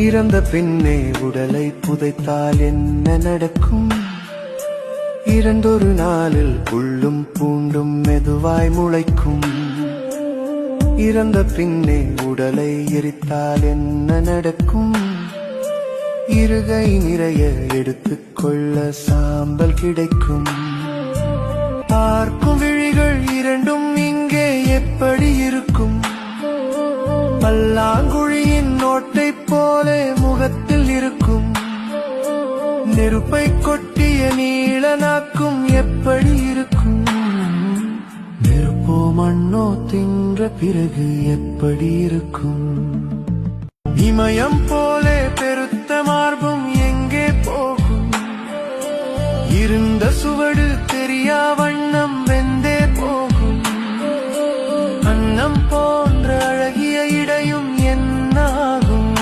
இறந்த பின்னே உடலை புதைத்தால் என்ன நடக்கும்? இரண்டொரு நாளில் புல்லும் பூண்டும் மெதுவாய் முளைக்கும். இறந்த பின்னே உடலை எரித்தால் என்ன நடக்கும்? இருகை நிறைய எடுத்துக்கொள்ள சாம்பல் கிடைக்கும். பார்க்கும் விழிகள் இரண்டும் இங்கே எப்படி இருக்கும்? பல்லாங்குழியின் நோட்டை போலே முகத்தில் இருக்கும். நெருப்பை கொட்டிய நீள நாக்கும் எப்படி இருக்கும்? நெருப்போ மண்ணோ தின்ற பிறகு எப்படி இருக்கும்? இமயம் போலே பெருத்த மார்பும் எங்கே போகும்? இருந்த சுவடு தெரியா வண்ணம் வெந்தே போகும். அன்னம் போன்ற அழகிய இடையும் என்ன ஆகும்?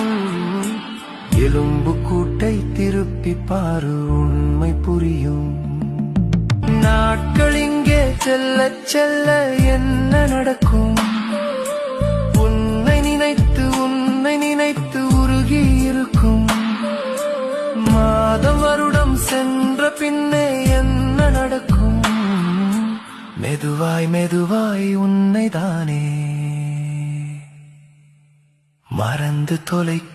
எலும்பு கூட்டை திருப்பி பாரு, உண்மை புரியும். நாட்கள் இங்கே செல்ல செல்ல என்ன நடக்கும்? உன்னை நினைத்து உருகி இருக்கும். மாதம் வருடம் சென்ற பின்னே என்ன நடக்கும்? மெதுவாய் உன்னை தானே மறந்து தொலைக்கும்.